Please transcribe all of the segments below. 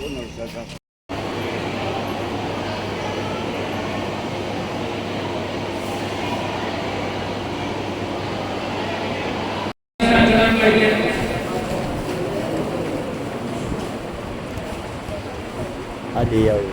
Adi આવ્યું.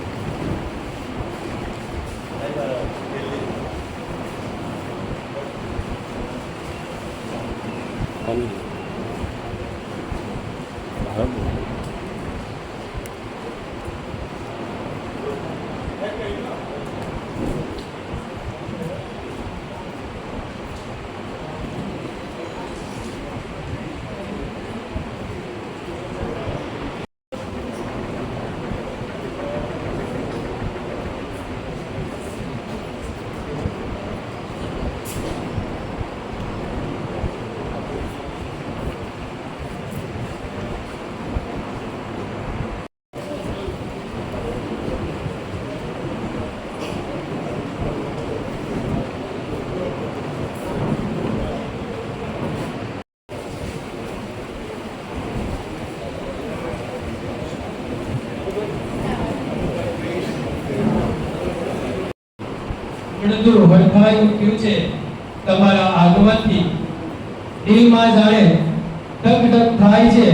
પરંતુ હરખાયું થયું છે તમારા આગમનથી, દિલમાં જાણે ધક ધક થાય છે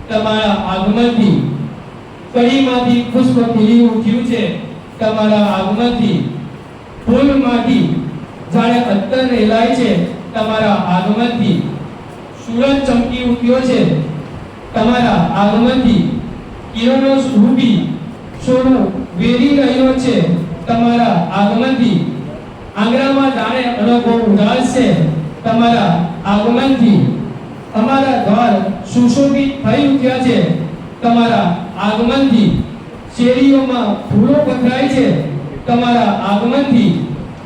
તમારા આગમનથી, કળીમાંથી પુષ્પ ખીલી ઉઠ્યું છે તમારા આગમનથી, ફૂલમાંથી જાણે અત્તર રેલાય છે તમારા આગમનથી, સૂરજ ચમકી ઉઠ્યો છે તમારા આગમનથી, કિરણો રૂપી સોનું વેરી રહ્યો છે તમારા આગમનથી, આંગણામાં જાણે અનોખો ઉજાસ છે તમારા આગમનથી, અમારા ઘર સુશોભિત થઈ ઉઠ્યા છે તમારા આગમનથી, શેરીઓમાં ફૂલો પથરાય છે તમારા આગમનથી,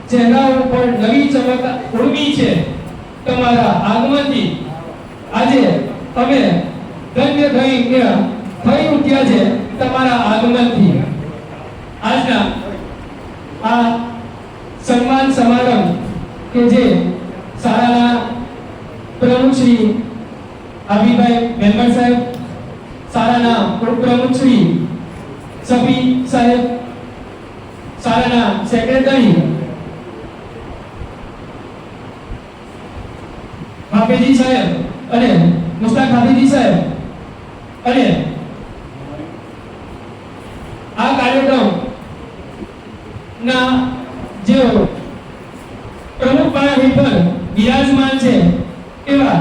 ચહેરાઓ પર નવી ચમક ઉડવી છે તમારા આગમનથી. આજે અમે ધન્ય થઈ ઉઠ્યા છે તમારા આગમનથી. આજના આ સન્માન સમારંભ કે જે શાળાના પ્રમુખ શ્રી આબીભાઈ મેમ્બર સાહેબ, શાળાના ઉપપ્રમુખ શ્રી સભી સાહેબ, શાળાના સેક્રેટરી હાફેજી સાહેબ અને મુસ્તાક હાફેજી સાહેબ અને આ કાર્યક્રમ ના જેઓ પ્રમુખ પાણા હેઠળ બિરાજમાન છે એવા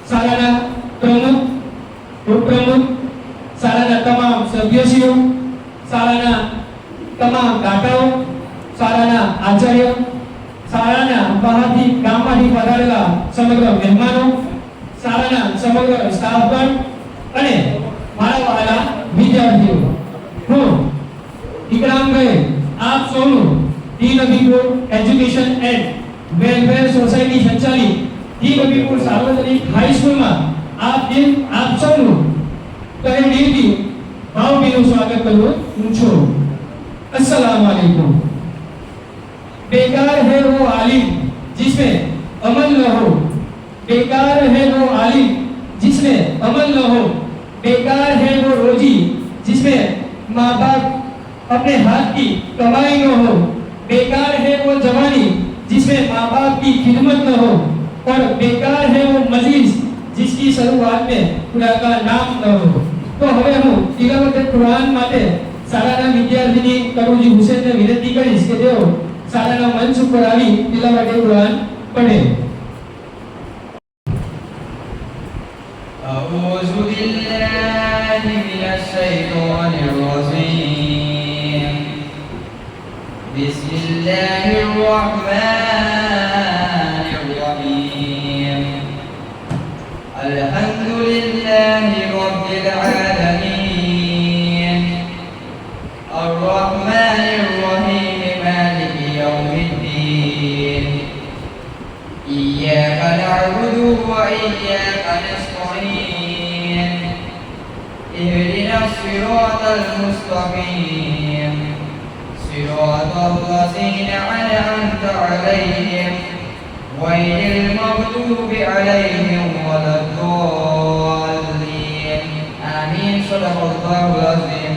શાળાના પ્રમુખ, ઉપપ્રમુખ, શાળાના તમામ સભ્યશ્રીઓ, શાળાના તમામ દાતાઓ, શાળાના આચાર્ય, શાળાના બહારથી ગામમાંથી પધારેલા સમગ્ર મહેમાનો, શાળાના સમગ્ર સ્ટાફગણ અને મારા વહાલા વિદ્યાર્થીઓ, હું ઇકરામભાઈ આપ સૌનું D Nabipur education and welfare society સંચાલિત ડી નબીપુર સાર્વજનિક હાઈસ્કૂલમાં આપ સૌનું તહે દિલથી ભાવભીનું સ્વાગત કરું છું. अस्सलाम वालेकुम. बेकार है वो आलिम जिसमें अमल न हो, बेकार है वो आलिम जिसमें अमल न हो, बेकार है वो रोजी जिसमें माँ बाप अपने हाथ की कमाई न हो, बेकार है वो जवानी जिसमें माँ बाप की खिदमत न हो, और बेकार है वो मजलिस जिसकी शुरुआत में खुदा का नाम न हो. तो હવે હું તિલાવત કુરાન માટે શાળાના વિદ્યાર્થીની કરુજી હુસેનને વિનંતી કરીશ કે તેઓ શાળાના મંચ ઉપર આવી તિલાવત કુરાન પઢે. أعوذ بالله من الشيطان الرجيم. بسم الله الرحمن الرحيم. الحمد لله رب العالمين الرحمن الرحيم مالك يوم الدين إياك نعبد وإياك نستعين اهدنا الصراط المستقيم صراط الذين أنعمت عليهم غير المغضوب عليهم ولا الضالين. آمين. صدق الله العظيم.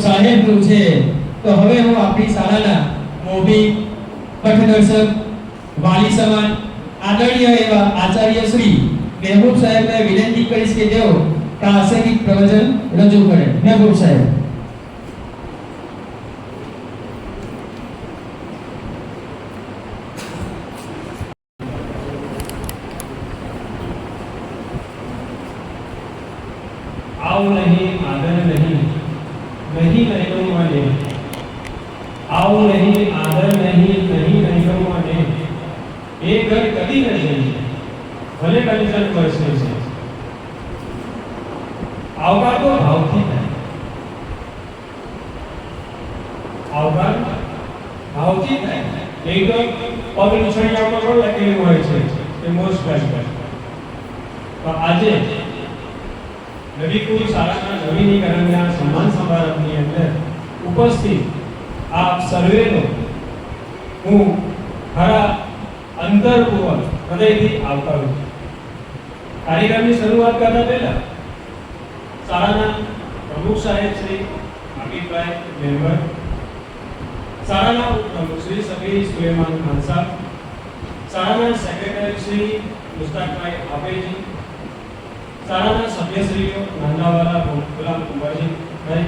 સાહેબનું છે. તો હવે હું આપણી શાળાના મોભી પથદર્શક વાલી સમાન આદરણીય એવા આચાર્ય શ્રી મહેબૂબ સાહેબને વિનંતી કરીશ કે તેઓ પ્રાસંગિક પ્રવચન રજૂ કરે. મહેબૂબ સાહેબ. आओ नहीं आदर नहीं नहीं नहीं माने आओ नहीं आदर नहीं नहीं नहीं माने એ ઘર કદી ન જઈએ ભલે કન્ડિશન વર્ષે છે. આવકાર તો ભાવથી થાય. આવકાર ભાવથી થાય. નહીં તો પગ ઉછળિયામાં પણ લખેલું હોય છે કે મોસ્ટ વેલકમ. તો આજે નવીકુળ શાળાના નવીનીકરણના સન્માન સમારંભની અંદર ઉપસ્થિત આપ સર્વેનો હું ખરા અંતરપૂર્વક હૃદયથી આવકારું છું. કાર્યક્રમની શરૂઆત કરતા પહેલા શાળાના પ્રમુખ સાહેબ શ્રી આબિદભાઈ મેમ્બર, શાળાના ઉપપ્રમુખ શ્રી સબીર સુલેમાન ખાન સાહેબ, શાળાના સેક્રેટરી શ્રી મુસ્તાકભાઈ આબેજી, શાળાના સભ્યશ્રીઓ નાંદાવાલા ગુલામ કુંવરજી ભાઈ,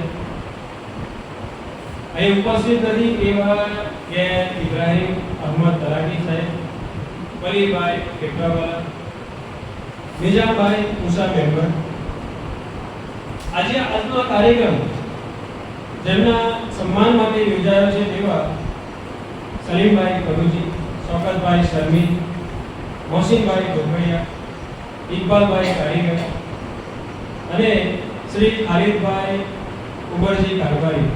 અહીં ઉપસ્થિત નથી એવા કે ઇબ્રાહિમ અહમદ તલાટી સાહેબ, વલીભાઈ કેકરાવાલા, નિજામભાઈ ઉષા મેમ્બર. આજે આજનો કાર્યક્રમ જેમના સન્માન માટે યોજાયો છે તેવા સલીમભાઈ કરુજી, શોકતભાઈ શર્મી, મોહસિનભાઈ ગોખડિયા, ઇકબાલભાઈ કારીગર અને શ્રી ખાલિદભાઈ ઉમરજી કારભારી.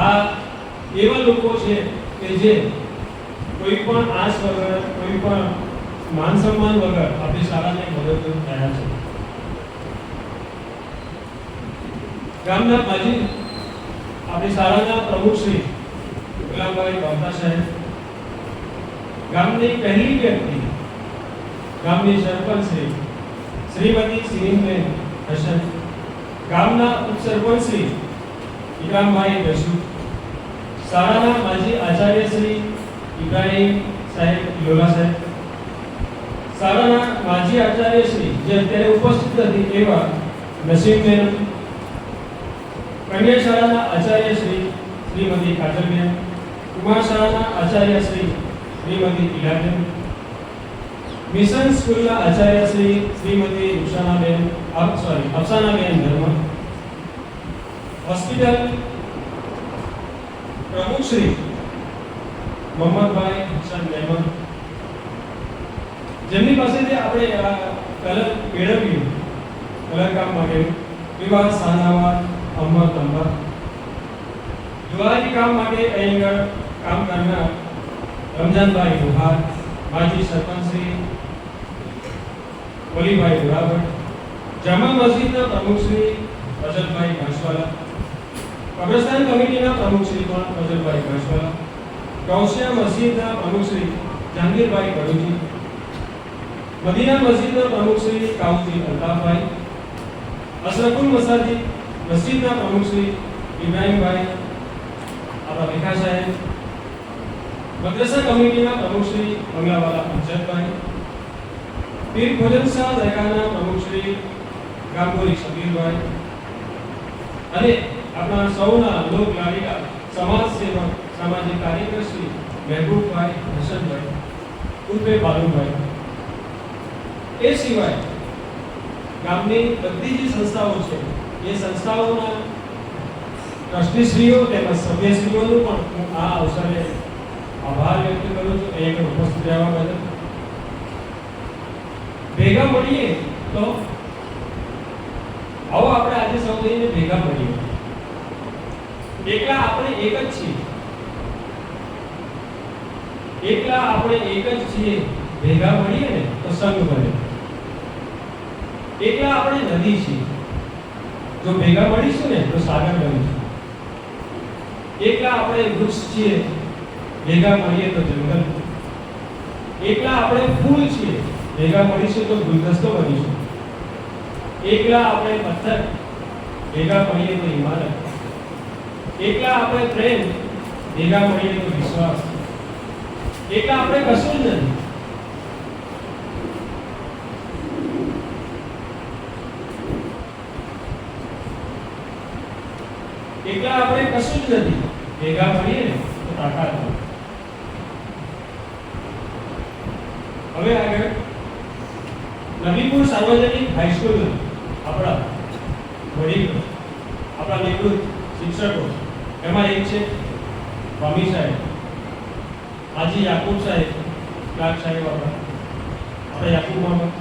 આ એવા લોકો છે કે જે કોઈ પણ આશ વગર, કોઈ પણ માન સન્માન વગર આપણી શાળાને મદદરૂપ થયા છે. ગામના માજી આપણી શાળાના પ્રમુખ શ્રી ગુલામભાઈ બાવતા સાહેબ, ગામની પહેલી વ્યક્તિ ગામની સરપંચ શ્રીમતી સિરીનબેન હસન, ગામના ઉપસરપંચ શ્રી ઇકરામભાઈ દસુ, શાળાના માજી આચાર્ય શ્રી ઇબ્રાહિમ સાહેબ લોલા સાહેબ, શાળાના માજી આચાર્ય શ્રી જે અત્યારે ઉપસ્થિત નથી એવા નસીમબેન, કન્યા શાળાના આચાર્ય શ્રી શ્રીમતી કાજલબેન, કુમાર શાળાના આચાર્ય શ્રી શ્રીમતી ઇલાબેન, મિશન સ્કૂલના આચાર્ય શ્રી શ્રીમતી અફસાનાબેન ધર્મ, હોસ્પિટલ પ્રમુખ શ્રી મોહમ્મદભાઈ હસન મેમન, જેમની પાસેથી આપણે આ કલર મેળવ્યું કલર કામ માટે, વિવાહ શાહનવાજ અહમદ અંબર, જુવારી કામ માટે અહીં કામ કરનાર રમજાનભાઈ બુહાર, માજી સરપંચ શ્રી વલીભાઈ બરાબર, જામા મસ્જિદના પ્રમુખ શ્રી ફજલભાઈ ઘાસવાલા, કબ્રસ્તાન કમિટીના પ્રમુખ શ્રી ફજલભાઈ ઘાસવાલા, ગૌસિયા મસ્જિદના પ્રમુખ શ્રી જહાંગીરભાઈ કડુજી, મદીના મસ્જિદના પ્રમુખ શ્રી કાઉજી અલ્તાફભાઈ, અશરફુલ મસ્જિદના પ્રમુખ શ્રી ઇબ્રાહિમભાઈ આપણા વિકાસ સાહેબ, મદ્રસા કમિટીના પ્રમુખ શ્રી મંગલાવાલા અમજદભાઈ, પીર ભોજન શાહ દરગાહના પ્રમુખ શ્રી ગામગોરી શબીરભાઈ અને આપણા સૌના લોક લાડીલા સમાજ સેવક સામાજિક કાર્યકર શ્રી મહેબૂબભાઈ હસનભાઈ ઉર્ફે બાલુભાઈ. એ સિવાય ગામની બધી જ સંસ્થાઓ છે એ સંસ્થાઓના ટ્રસ્ટીશ્રીઓ તેમજ સભ્યશ્રીઓનું પણ હું આ અવસરે આભાર વ્યક્ત કરું છું અહીંયા ઉપસ્થિત રહેવા બદલ. ભેગા મળીએ તો આવો આપણે આજે સૌ થઈને ભેગા મળીએ. એકલા આપણે એક જ છીએ, એકલા આપણે એક જ છીએ, ભેગા મળીએ ને તો સંગ બને. એકલા આપણે નદી છીએ, જો ભેગા મળીશું ને તો સાગર બનીશું. એકલા આપણે વૃક્ષ છીએ, ભેગા મળીએ તો જંગલ. એકલા આપણે ફૂલ છીએ, ભેગા મળીશું તો ગુલદસ્તો બનીશું. એકલા આપણે પથ્થર, ભેગા મળીએ તો ઇમારત. એકલા આપણે પ્રેમ, ભેગા મળીને તો વિશ્વાસ. એકલા આપણે કશું જ નથી. એકલા આપણે કશું જ નથી, ભેગા મળીએ ને તો તાકાત હોય. હવે આગળ નબીપુર સાર્વજનિક હાઈસ્કૂલ આપણા વડીલો, આપણા નિવૃત્ત શિક્ષકો, એમાં એક છે સ્વામી સાહેબ, હાજી યાકુબ સાહેબ, ક્લાર્ક સાહેબ, આપણે યાકુબ મોહમ્મદ,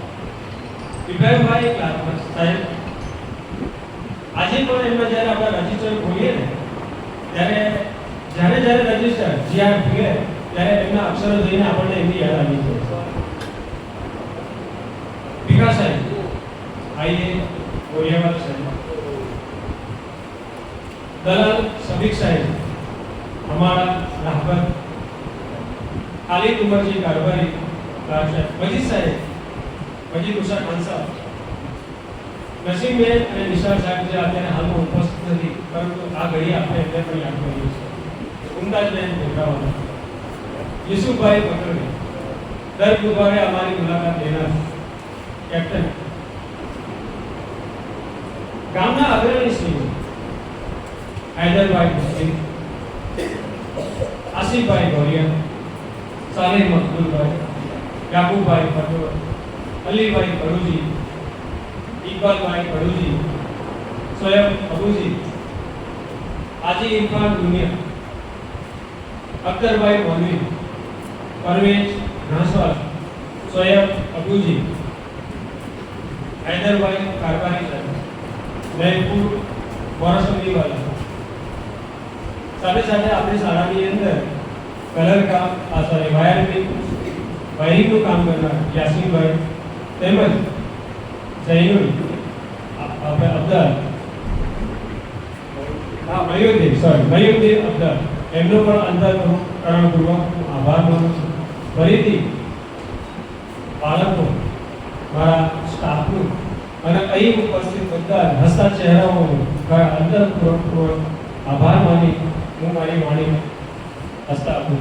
ઇબ્રાહીમભાઈ ક્લાર્ક સાહેબ. આજે પણ એમાં જ્યારે આપણે રજિસ્ટર ખોલીએ ને ત્યારે જ્યારે રજિસ્ટર જ્યાં ખુલે ત્યારે એમના અક્ષરો જોઈને આપણને એમની યાદ આવી જાય. ભીખા સાહેબ, આઈએ ગોરિયાવાલા સાહેબ, દલાલ સબીક સાહેબ, हमारा राहबर खालिद उमरजी कारोबारी क्लार्क साहेब, मजीद साहेब, मजीद उषा खान साहब, નસીમ બેન અને નિશાળ સાહેબ જે અત્યારે હાલમાં ઉપસ્થિત નથી પરંતુ આ ઘડી આપણે એમને પણ યાદ કરીએ છીએ. ઉમદાજબેન ભોગરાવાલા, યુસુફભાઈ પટોળી, દર બુધવારે અમારી મુલાકાત લેનાર કેપ્ટન, ગામના અગ્રણી શ્રીઓ હૈદરભાઈ મુસ્લિમ, આસિફભાઈ ગોરિયા, સાલેહ મકબૂલભાઈ, યાકુબભાઈ પટોળ, અલીભાઈ ભરૂજી, इकबाल पड़ूजी, सोयब अबूजी, आजी इरफान दुनिया, अख्तर भाई मौलवी, परवेज घासवाल, सोयब अबूजी, हैदर भाई कारबारी साहब, महबूब मोरसमी वाला. સાથે સાથે આપણી શાળાની અંદર કલર કામ, સોરી વાયરિંગનું કામ કરનાર યાસીનભાઈ તેમજ જૈનુલ અબ્દાલ, મયુદ્દીન અબ્દાલ, એમનો પણ અંતઃકરણપૂર્વક આભાર માનું છું. ફરીથી બાળકો, મારા સ્ટાફનું અને અહીં ઉપસ્થિત બધા હસતા ચહેરાઓનું અંતઃકરણપૂર્વક આભાર માની હું મારી વાણી હસતા આપું.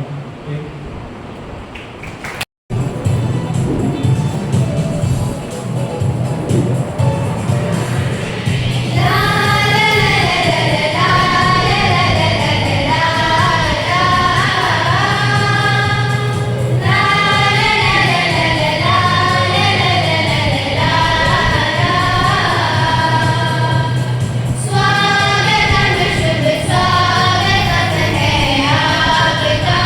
स्वागतम शुभ स्वागतम है आपका.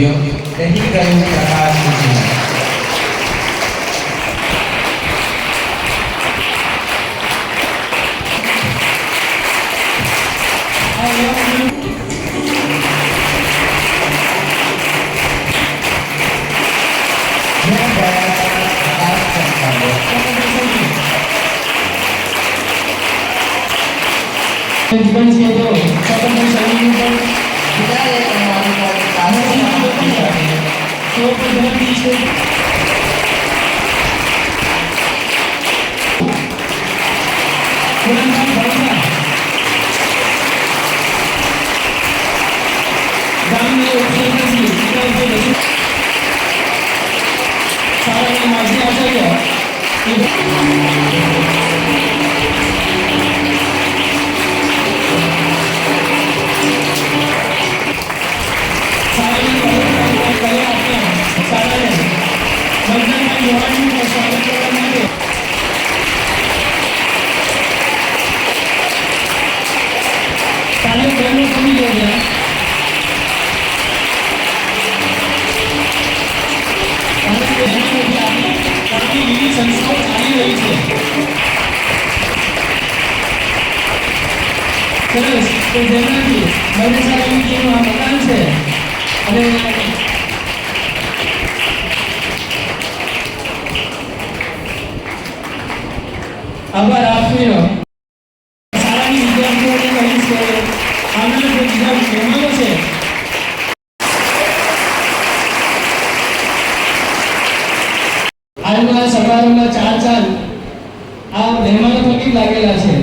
ઉદ્યોગ રહી ગયું પ્રકાશ ઉદ્યોગ. જીવન છે તો સ્વતંત્ર સૈનિકો પણ વિદાય કરવાની પણ તો પણ ધરતી છે. પુરાણમાં ભણતા ગામને ઉપસર્ગથી વિકાસથી બધું શાળાના માજી આચાર્ય સંસ્થાઓ ચાલી રહી છે. સરસ. તો જેનાથી બંને શાળાનું આ મકાન છે અને આભાર આપનો. શાળાની વિદ્યાર્થીઓને કહીશ કે આવનારા જે બીજા મહેમાનો છે આજના સમારોહમાં ચાર આ મહેમાનો થકી લાગેલા છે.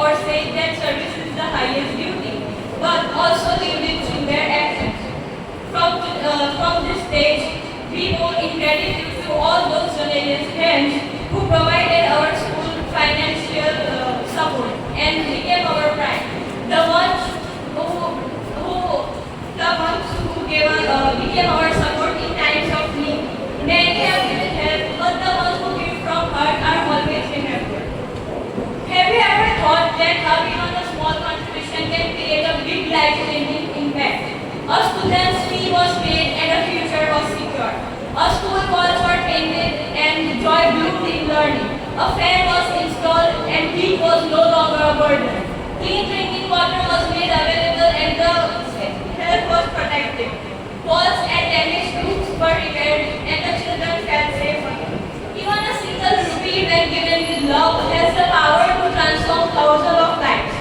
Or say that service is the highest duty, but also lived it through their actions. From this stage, we owe in gratitude to all those generous hands who provided our school financial support and became our pride. The ones who became our support in times of need. Many have given help, but the ones who give from heart are always remembered. Have you ever thought that how even a small contribution can create a big life-changing impact? A student's fee was paid and a future was secured. A school walls were painted and joy bloomed in learning. A fan was installed and heat was no longer a burden. Clean drinking water was made available and the health was protected. Walls and damaged roofs were repaired and the children felt safe again. Even a single rupee when given with love has the power to transform thousands of lives.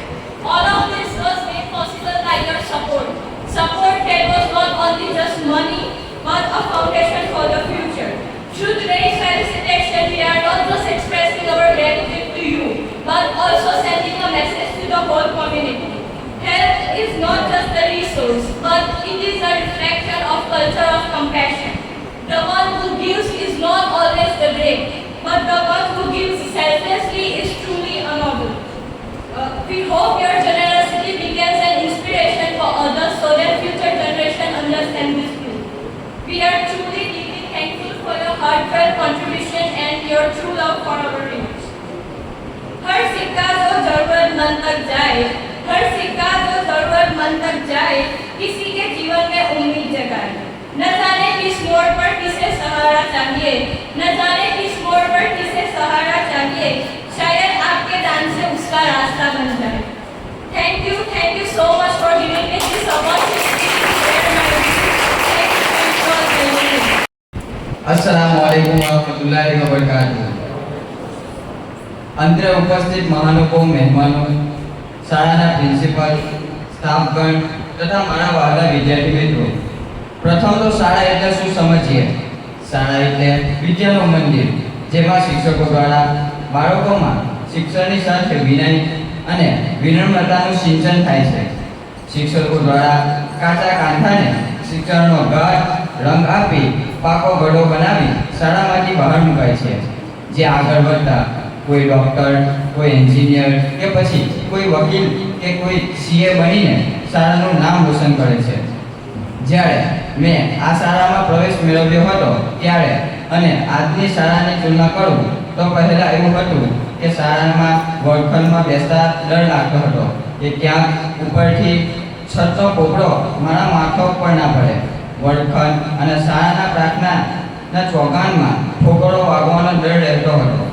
All of this was made possible by your support. Support that was not only just money, but a foundation for the future. Through today's felicitation, we are not just expressing our gratitude to you, but also sending a message to the whole community. Health is not just a resource, but it is a reflection of culture of compassion. The one who gives is not always the great, but the one who gives selflessly is truly a noble. We hope your generosity becomes an inspiration for others so that future generations understand this truth. We are truly deeply thankful for your heartfelt contribution and your true love for our roots. हर सिक्का जो जरूरतमंद तक जाए, हर सिक्का जो जरूरतमंद तक जाए, किसी के जीवन में उम्मीद जगाए. न जाने किस मोड़ पर किसे सहारा चाहिए, न जाने किस मोड़ पर किसे सहारा चाहिए, शायद आपके दान से उसका रास्ता बन जाए. Thank you so much for giving me this opportunity to share my अस्सलामुअलैकुम वरहमतुल्लाहि वबरकातुहू। अंतरे उपस्थित महानुभाव मेहमानो, शाळाना प्रिंसिपल, स्टाफगण तथा मारा वहाला विद्यार्थी मित्रों, प्रथम तो शाळा એટલે શું સમજીએ? શાળા એટલે વિદ્યાનું મંદિર, જેમાં શિક્ષકો દ્વારા બાળકોમાં શિક્ષણની સાથે વિનય અને વિનમ્રતાનું સિંચન થાય છે. શિક્ષકો દ્વારા કાચા કાંઠાને શિક્ષણનો ગાઢ રંગ આપી પાકો ગઢો બનાવી શાળામાંથી બહાર મુકાય છે, જે આગળ વધતા કોઈ ડોક્ટર, કોઈ એન્જિનિયર કે પછી કોઈ વકીલ કે કોઈ સીએ બનીને શાળાનું નામ રોશન કરે છે. જ્યારે મેં આ શાળામાં પ્રવેશ મેળવ્યો હતો ત્યારે અને આજની શાળાની તુલના કરું તો પહેલા એવું હતું કે શાળામાં વર્ગખંડમાં બેસતા ડર લાગતો હતો કે ક્યાંક ઉપરથી છતનો પોપડો મારા માથા ઉપર ના પડે. વર્ગખંડ અને શાળાના પ્રાર્થનાના ચોગાનમાં ઠોકરો વાગવાનો ડર રહેતો હતો.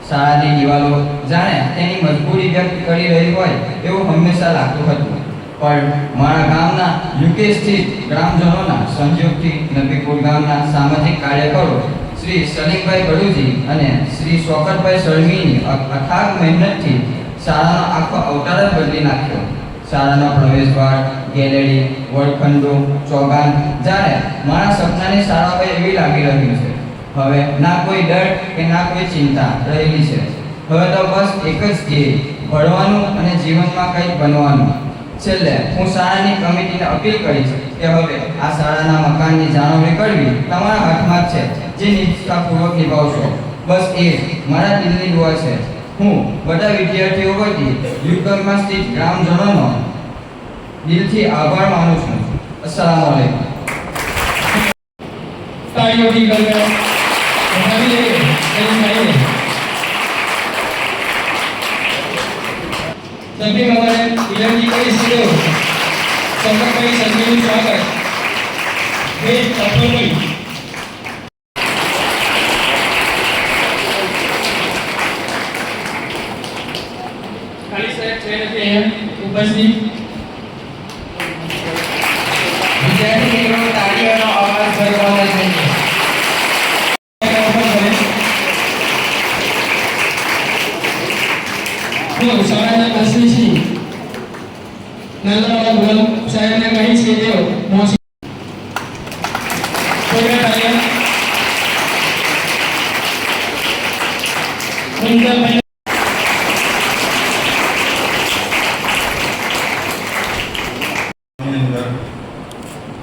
શાળાની દિવાલો જાણે તેની મજબૂરી વ્યક્ત કરી રહી હોય એવું હંમેશા લાગતું હતું. પણ મારા ગામના યુકે સ્થિત ગ્રામજનોના સહયોગથી નબીપુર ગામના સામાજિક કાર્યકરો શ્રી સલીમભાઈ કડુજી અને શ્રી શોકતભાઈ સળમીની અથાગ મહેનતથી શાળાનો આખો અવતાર જ બદલી નાખ્યો. શાળાનો પ્રવેશદ્વાર, ગેલેરી, વર્ગખંડો, ચોગાન જાણે મારા સપનાની શાળા હોય એવી લાગી રહ્યું છે. હવે ના કોઈ ડર કે ના કોઈ ચિંતા રહેલી છે. હવે તો બસ એક જ ધ્યેય, ભણવાનું અને જીવનમાં કંઈક બનવાનું. છેલ્લે હું શાળાની કમિટીને અપીલ કરીશ કે હવે આ શાળાના મકાનની જાળવણી કરવી તમારા હાથમાં જ છે, જે નિષ્ઠાપૂર્વક નિભાવશો. બસ એ મારા દિલની દુઆ છે. હું બધા વિદ્યાર્થીઓ વતી યુકેમાં સ્થિત ગ્રામજનોનો દિલથી આભાર માનું છું. અસ્સલામુ અલૈકુમ. તાળીઓથી ગણગણ વધાવી લઈએ સલીમભાઈને. સભી અમારે વિનંતી કરી છે શોકતભાઈ સલમીનું સ્વાગત. વેદ અફરોભાઈ. ખાલી સાહેબ છે નથી અહીંયા ઉપસ્થિત. વિદ્યાર્થી મિત્રો, તાળીઓનો અવાજ કરવાનો જોઈએ. તો શાળાના ટ્રસ્ટી નાનાવાળા ગુલામ સાહેબને કહી છે તેઓ મોસી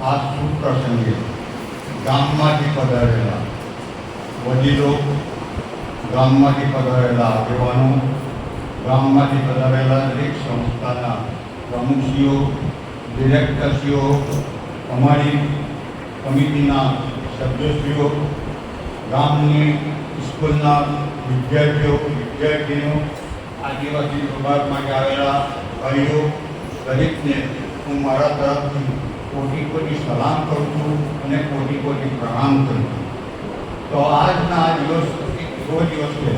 આ શુભ પ્રસંગે ગામમાંથી પધારેલા વડીલો, ગામમાંથી પધારેલા આગેવાનો, ગામમાંથી પધારેલા દરેક સંસ્થાના પ્રમુખશ્રીઓ, ડિરેક્ટરશ્રીઓ, અમારી કમિટીના સભ્યશ્રીઓ, ગામની સ્કૂલના વિદ્યાર્થીઓ, વિદ્યાર્થીઓ, આદિવાસી વિભાગમાંથી આવેલા ભાઈઓ, દરેકને હું મારા તરફથી કોટી કોટી સલામ કરું છું અને કોટી કોટી પ્રણામ કરું છું. તો આજના આ દિવસ એક એવો દિવસ છે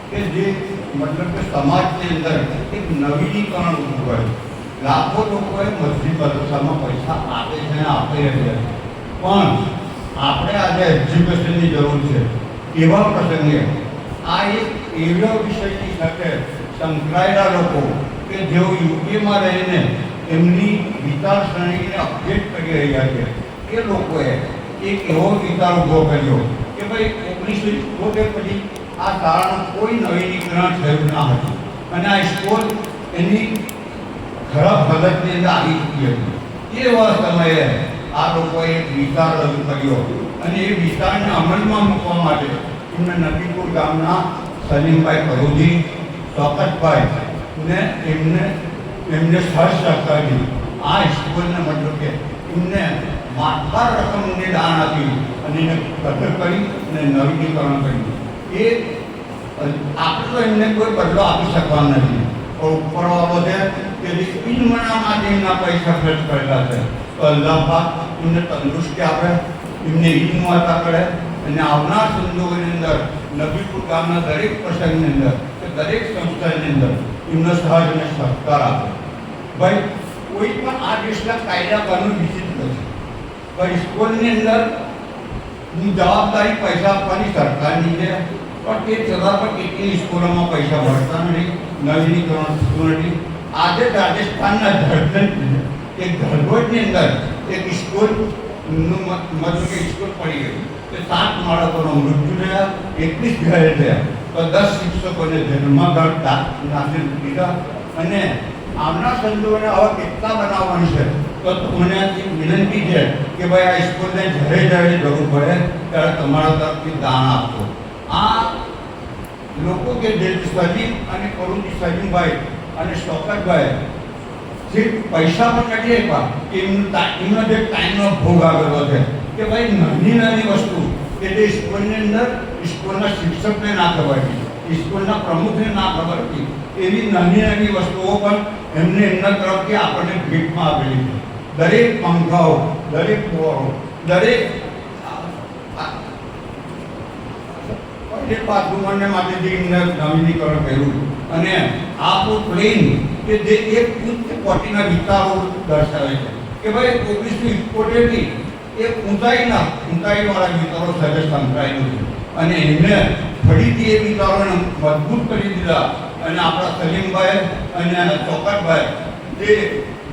કે જે મતલબ કે સમાજની અંદર એક નવીનીકરણ ઊભું કરે. લાખો લોકોએ મસ્જિદ મદરસામાં પૈસા આપે છે અને આપી રહ્યા છે, પણ આપણે આજે એજ્યુકેશનની જરૂર છે. એવા પ્રસંગે આ એક એવા વિષયની સાથે સંકળાયેલા લોકો કે જેઓ યુકેમાં રહીને એમની વિચારસરણીને અપડેટ કરી રહ્યા છે, એ લોકોએ એક એવો વિચાર ઊભો કર્યો કે ભાઈ 1978 પછી આ શાળાનું કોઈ નવીનીકરણ થયું ના હતું અને આ સ્કૂલ એની ખરાબ હાલતની અંદર આવી ચૂકી હતી. એવા સમયે આ લોકોએ એક વિચાર રજૂ કર્યો અને એ વિચારને અમલમાં મૂકવા માટે એમને નબીપુર ગામના સલીમભાઈ કડુજી, શોકતભાઈ ને એમને સહસહકારી આ સ્કૂલને મતલબ કે એમને માતબાર રકમની દાન આપી અને એને કદર કરી અને નવીનીકરણ કર્યું. એ આપણે તો એમને કોઈ બદલો આપી શકવાનો નથી, પણ ઉપરવાળો છે કે જે ઇલ્મના માટે એમના પૈસા ખર્ચ કરેલા છે. તો અલ્લાહ પાક એમને તંદુરસ્તી આપે, એમને ઇલ્મ અતા કરે અને આવનાર સંજોગોની અંદર નબીપુર ગામના દરેક પ્રસંગની અંદર કે દરેક સંસ્થાની અંદર એમનો સહજ અને સહકાર આપે. ભાઈ કોઈ પણ આ દેશના કાયદા કાનૂન વિચિત્ર છે, પણ સ્કૂલની અંદર જવાબદારી પૈસા આપવાની સરકારની છે, પણ તે છતાં પણ કેટલી સ્કૂલોમાં પૈસા ભરતા નથી, નવીનીકરણ થતું નથી. આજે રાજસ્થાનના ધરગોજની અંદર એક સ્કૂલનું મતલબ કે સ્કૂલ પડી ગઈ, તે 7 બાળકોનો મૃત્યુ થયા, 21 ઘાયલ થયા, તો 10 શિક્ષકોને જેલમાં નાખી દીધા. અને આમના સંજોગોને આવા કેટલા બનાવવાની છે, તો મને વિનંતી છે કે ભાઈ આ સ્કૂલને જ્યારે જ્યારે જરૂર પડે ત્યારે તમારા તરફથી દાન આપો. આ લોકો કે જે સલીમ અને કરુણજી સલીમભાઈ અને શોકતભાઈ જે પૈસા પણ નથી આપ્યા, એમનો જે ટાઈમનો ભોગ આવેલો છે કે ભાઈ નાની નાની વસ્તુ કે જે સ્કૂલની અંદર સ્કૂલના શિક્ષકને ના ખબર હતી, સ્કૂલના પ્રમુખને ના ખબર હતી, એવી નાની નાની વસ્તુઓ પણ એમના તરફથી આપણને ભેટમાં આપેલી છે. દરેક પંખાઓ, દરેક બોરો, દરેક બાથરૂમને માટે જે નવીનીકરણ કર્યું, અને આપણું પ્લેન કે જે એક ઉચ્ચ કોટીના વિચારો દર્શાવે છે કે ભાઈ 1971ની એક ઊંચાઈવાળા વિચારો સાથે સંકળાયેલું છે, અને એમને ફરીથી એ વિચારોને મજબૂત કરી દીધા. અને આપણા સલીમભાઈ અને ચોકટભાઈ જે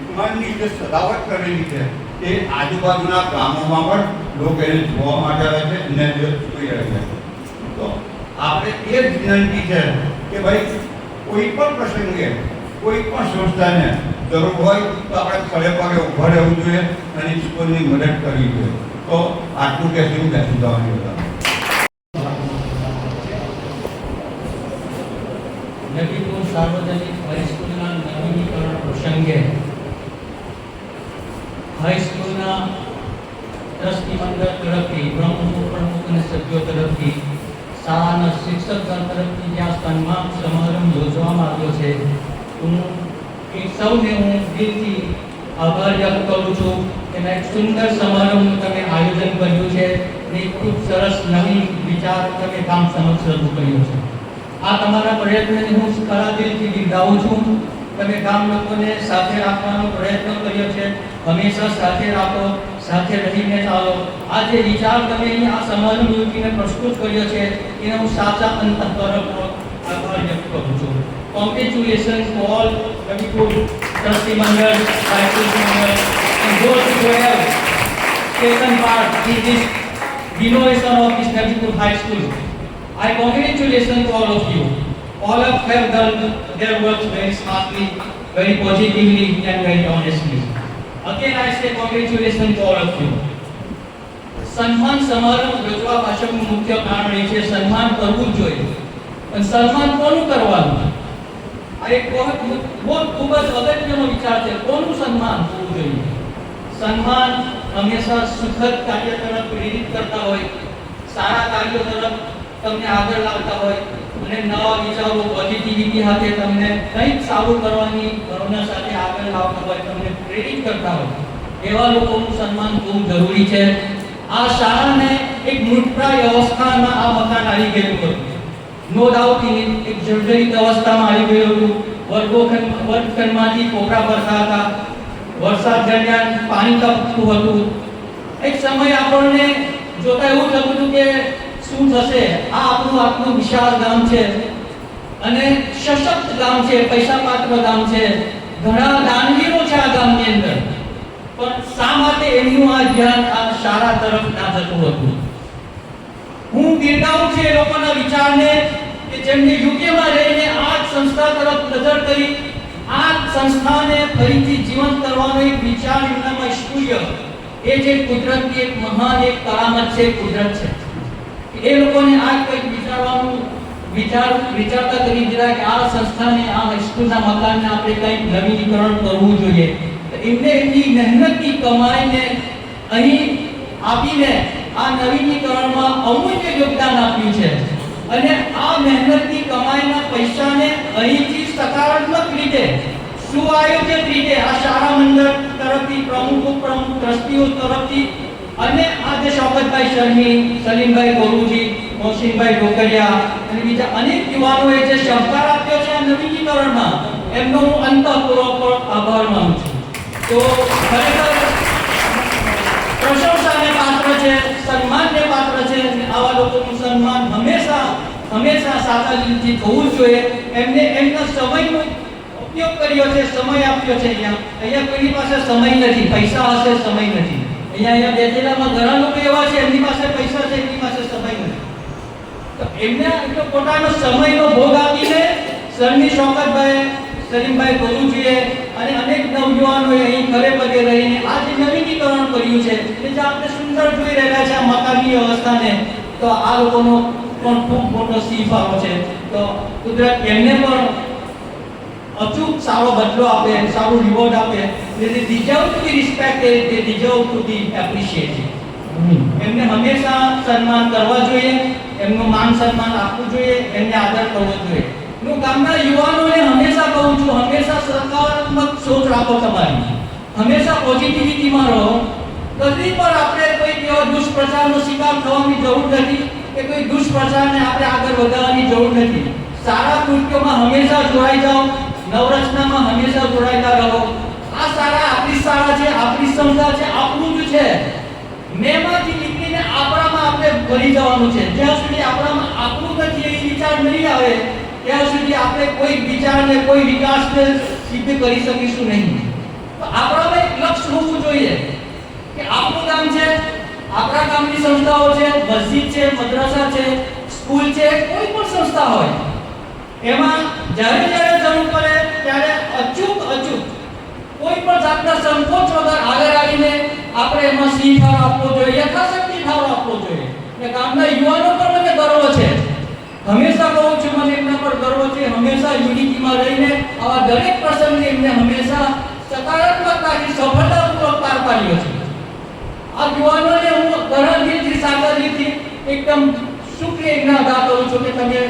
વિમાનની જે સજાવટ કરેલી છે એ આજુબાજુના ગામોમાં પણ લોકો એને જોવા માટે આવે છે અને જોઈ રહે છે. તો આપણે એ જ વિનંતી છે કે ભાઈ કોઈ પણ પ્રસંગે કોઈ પણ સંસ્થાને જરૂર હોય તો આપણે ખડે પગે ઊભા રહેવું જોઈએ અને સ્કૂલની મદદ કરવી જોઈએ. તો આટલું કહેશું જવાની બધા નવીપુર સાર્વજનિક હાઈસ્કૂલના નવીનીકરણ પ્રસંગે હાઈસ્કૂલના ટ્રસ્ટી મંડળ તરફથી પ્રમુખ અને સભ્યો તરફથી શાળાના શિક્ષકગણ તરફથી જ્યાં સન્માન સમારંભ યોજવામાં આવ્યો છે, હું સૌને દિલથી આભાર વ્યક્ત કરું છું કે એક સુંદર સમારંભનું તમે આયોજન કર્યું છે અને ખૂબ સરસ નવી વિચાર તમે ગામ સમક્ષ રજૂ કર્યો છે. આ તમારા પ્રયત્નને હું ખરા દિલથી બિરદાવું છું. તમે ગામ લોકોને સાથે રાખવાનો પ્રયત્ન કર્યો છે, હંમેશા સાથે રાખો, સાથે રહીને ચાલો. આ જે વિચાર તમે અહીંયા આ સમારંભ યોજીને પ્રસ્તુત કર્યો છે એને હું સાચા અંતઃકરણપૂર્વક આભાર વ્યક્ત કરું છું. Congratulations to all Navipur trustee mandal, faculty mandal, and those who have taken part in this renovation of this Navipur High School. I congratulate all of you. All of you have done their work very smartly, very positively, and very honestly. Again, I say congratulations to all of you. સન્માન સમારંભ યોજવા પાછળનું મુખ્ય કારણ એ છે સન્માન કરવું જોઈએ. અને સન્માન કોનું કરવાનું? આ એક ખૂબ જ અગત્યનો વિચાર છે. કોનું સન્માન થવું જોઈએ? સન્માન હંમેશા સુખદ કાર્ય તરફ પ્રેરિત કરતા હોય, સારા કાર્યો તરફ તમને આગળ લાવતા હોય અને નવા વિચારો પોઝિટિવિટી સાથે તમને કંઈક સારું કરવાની ભાવના સાથે આગળ લાવતા હોય, તમને પ્રેરિત કરતા હોય, એવા લોકોનું સન્માન ખૂબ જરૂરી છે. આ શાળાને એક મૃતપ્રાય અવસ્થામાં આ મકાન આવી ગયું હતું. નો ડાઉટ એક જર્જરિત અવસ્થામાં આવી ગયું હતું. વર્ગખંડમાંથી કોપરા ભરતા હતા, વરસાદ દરમિયાન પાણી ટપકતું હતું. એક સમય આપણને જોતા એવું થતું હતું કે શું થશે, આ આપણું વિશાળ ગામ છે અને સશક્ત ગામ છે, પૈસા પાત્ર ગામ છે, ઘણા દાનવીરો છે આ ગામની અંદર, પણ શા માટે એમનું આ ધ્યાન આ શાળા તરફ ના જતું હતું? હું બિરદાવું છું એ લોકોના વિચારને કે જેમને યુકેમાં રહીને આ સંસ્થા તરફ નજર કરી આ સંસ્થાને ફરીથી જીવંત કરવાનો એક વિચાર એમનામાં સ્ફૂર્ય. એ જે કુદરતની એક મહાન એક કરામત છે, કુદરત છે. એ લોકોને આ કંઈક વિચારતા કરી દીધા કે આ સંસ્થાને, આ હાઈસ્કૂલના મકાનને આપણે કંઈક નવીનીકરણ કરવું જોઈએ. એમને એમની મહેનતની કમાઈને અહીં આપીને આ નવીનીકરણમાં અમૂલ્ય યોગદાન આપ્યું છે. અને આ મહેનતની કમાઈના પૈસાને અહીંથી સકારાત્મક રીતે, સુઆયોજિત રીતે આ શાળા મંડળ તરફથી, પ્રમુખ ટ્રસ્ટીઓ તરફથી અને આજે શોકતભાઈ શર્મી, સલીમભાઈ ગોરુજી, મોહસિનભાઈ ઢોકરિયા અને બીજા અનેક યુવાનોએ જે સહકાર આપ્યો છે આ નવીનીકરણમાં, એમનો હું અંતઃપૂર્વક આભાર માનું છું. તો ખરેખર પ્રશંસાને પાત્ર છે, સન્માનને પાત્ર હંમેશા સાચા દિલથી થવું જોઈએ. એમને એમના સમયનો ઉપયોગ કર્યો છે, સમય આપ્યો છે. અહીંયા કોઈની પાસે સમય નથી, પૈસા હશે સમય નથી. અહીંયા બેઠેલામાં ઘણા લોકો એવા છે એમની પાસે પૈસા છે, એમની પાસે સમય નથી. તો એમને એટલો પોતાનો સમયનો ભોગ આપીને સરની શોકતભાઈ સલીમભાઈ ભરૂચીએ અને અનેક નવયુવાનોએ અહીં ઘરે પગે રહીને આ જે નવીનીકરણ કર્યું છે કે જે આપણે સુંદર જોઈ રહ્યા છે આ મકાનની અવસ્થાને, તો આ લોકોનો પણ ખૂબ મોટો ફાળો છે. તો કુદરત એમને પણ અચૂક સારો બદલો આપે, સારું રિવોર્ડ આપે. they deserve to be respected, they deserve to be appreciated. એમને હંમેશા સન્માન કરવા જોઈએ, એમનું માન સન્માન આપવું જોઈએ, એમને આદર કરવો જોઈએ. હું ગામના યુવાનોને હંમેશા કહું છું, હંમેશા સકારાત્મક સોચ રાખો તમારી, હંમેશા પોઝિટિવિટીમાં રહો. કદી પણ આપણે કોઈ એવા દુષ્પ્રચારનો શિકાર થવાની જરૂર નથી કે કોઈ દુષ્પ્રચારને આપણે આગળ વધારવાની જરૂર નથી. સારા કૃત્યોમાં હંમેશા જોડાઈ જાઓ, નવરચનામાં હંમેશા જોડાયેલા રહો. આ શાળા આપણી શાળા છે, આપણી સંસ્થા છે, આપણું જ છે. મેમાંથી નીકળીને આપણામાં આપણે ભરી જવાનું છે. જ્યાં સુધી આપણામાં આપણું નથી એ વિચાર નહીં આવે ત્યાં સુધી આપણે કોઈ વિચારને, કોઈ વિકાસને સિદ્ધ કરી શકીશું નહીં. તો આપણામાં એક લક્ષ્ય હોવું જોઈએ કે આપણું ગામ છે, આપણા ગામની સંસ્થાઓ છે, મસ્જિદ છે, મદ્રસા છે, સ્કૂલ છે, કોઈ પણ સંસ્થા હોય એમાં જ્યારે જ્યારે જરૂર પડે ત્યારે અચૂક કોઈ પણ જાતના સંકોચ વગર આગળ આવીને આપણે એમાં ફાળો આપવો જોઈએ, યથાશક્તિ ફાળો આપવો જોઈએ. અને ગામના યુવાનો પર મને ગર્વ છે, હંમેશા કહું છું મને એમના પર ગર્વ છે. હંમેશા યુનિટીમાં રહીને આવા દરેક પ્રસંગને એમને હંમેશા સકારાત્મકતાથી સફળતાપૂર્વક પાર પાડ્યો છે. આ યુવાનોને હું ઘણા દિલથી, સાચા દિલથી એકદમ શુક્રિયા અદા કરું છું કે તમે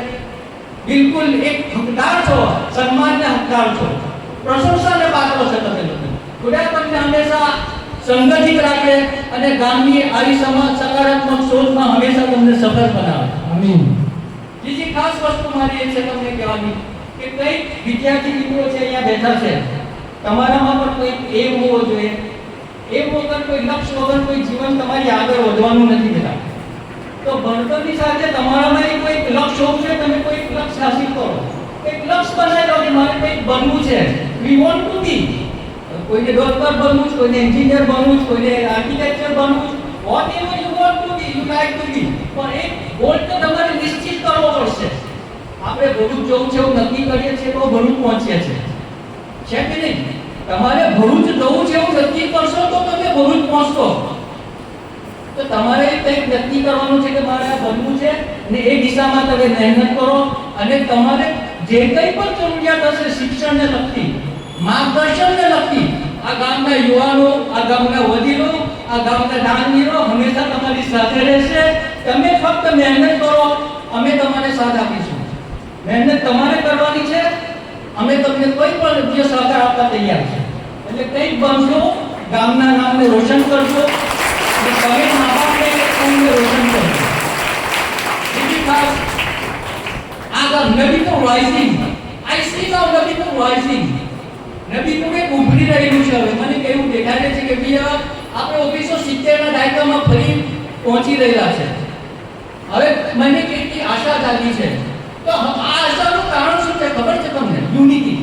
બિલકુલ એક હકદાર છો, સન્માનના હકદાર છો, પ્રશંસાને પાત્ર છે તમે લોકો. ખુદા તમને હંમેશા સંગઠિત રાખે અને ગામની આવી સમાજ સકારાત્મક સોચમાં હંમેશા તમને સફળ બનાવે. આમીન. બીજી ખાસ વસ્તુ મારી એ છે તમને કહેવાની કે કઈ વિદ્યાર્થી મિત્રો છે અહીંયા બેઠા છે, તમારામાં પણ કોઈ એમ હોવો જોઈએ. એમ વગર, કોઈ લક્ષ્ય વગર કોઈ જીવન તમારી આગળ વધવાનું નથી બેટા. તો ભણતરની સાથે તમારામાં કોઈ લક્ષ્ય હોવું જોઈએ. તમે કોઈ લક્ષ્ય હાસિલ કરો, એક લક્ષ્ય બનાવી લો કે મારે કંઈક બનવું છે. વી વોન્ટ ટુ બી, કોઈને ડોક્ટર બનવું છે, કોઈને એન્જિનિયર બનવું છે, કોઈને આર્કિટેક્ચર બનવું છે. Whatever you want to be, you like to be, પણ એક ગોલ તો તમારે નિશ્ચિત કરવો પડશે. આપણે ભરૂચ જવું છે એવું નક્કી કરીએ છીએ તો ભરૂચ પહોંચીએ છીએ, છે કે નહીં? તમારે ભરૂચ જવું છે એવું નક્કી કરશો તો તમે ભરૂચ પહોંચશો. તો તમારે કંઈક નક્કી કરવાનું છે કે મારે આ બનવું છે અને એ દિશામાં તમે મહેનત કરો. અને તમારે જે કંઈ પણ જરૂરિયાત હશે શિક્ષણને લગતી, માર્ગદર્શનને લગતી, આ ગામના યુવાનો, આ ગામના વડીલો, આ ગામના દાનવીરો હંમેશા તમારી સાથે રહેશે. તમે ફક્ત મહેનત કરો, અમે તમારે સાથ આપીશું. મહેનત તમારે કરવાની છે, અમે તમને કોઈ પણ જે સહકાર આપવા તૈયાર છે. એટલે કંઈક બનશો, ગામના નામને રોશન કરશો અને તમે મા બાપને તમને રોશન કરશો. બીજી ખાસ આગળ Nabipur rising, I C now Nabipur rising. Nabipur એક ઉભરી રહેલું છે. હવે મને કેવું દેખાય છે કે આપણે 1970 ના દાયકામાં ફરી પહોંચી રહેલા છે. હવે મને કેટલી આશા જાગી છે. તો આ આશાનું કારણ શું છે ખબર છે તમને? યુનિટી.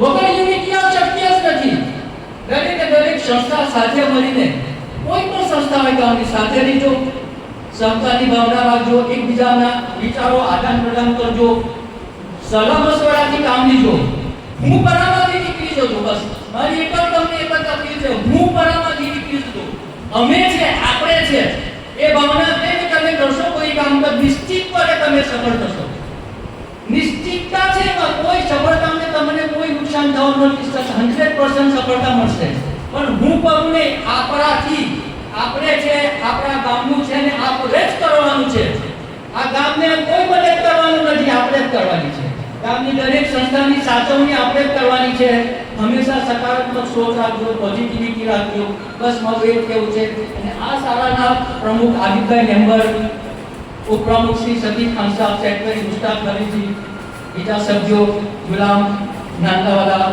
વગર યુનિટી આ શક્ય જ નથી. દરેક સંસ્થા સાથે મળીને, કોઈ પણ સંસ્થા હોય ગામની સાથે રહીજો, સહકારની ભાવના રાખજો, એકબીજાના વિચારો આદાન પ્રદાન કરજો, સલાહ મશવરાથી કામ લીજો. હું પરામાંથી નીકળી જજો. બસ મારી એક જ તમને એક જ અપીલ છે, હું પરામાંથી નીકળી જજો. અમે છે, આપણે છે, એ ભાવના લઈને તમે કરશો કોઈ કામ તો નિશ્ચિતપણે તમે સફળ થશો. નિશ્ચિતતા છે એમાં કોઈ સફળતાને તમને કોઈ નુકસાન થવાનું નથી. 100% સફળતા મળશે. પણ હું કરું નહીં, આપણાથી, આપણે છે, આપણા ગામનું છે ને આપણે જ કરવાનું છે. આ ગામને કોઈ મદદ કરવાનું નથી, આપણે જ કરવાની છે. ગામની દરેક સંસ્થાની સાચવણી આપણે જ કરવાની છે. હંમેશા સકારાત્મક સોચ રાખજો, પોઝિટિવિટી રાખજો. બસ મારું એ કહેવું છે. અને આ શાળાના પ્રમુખ આદિભાઈ મેમ્બર, ઉપપ્રમુખ શ્રી સતીફ ખાન સાહેબ, સેક્રેટરી મુસ્તાક ખલીજી, બીજા સભ્યો ગુલામ નાંદાવાલા,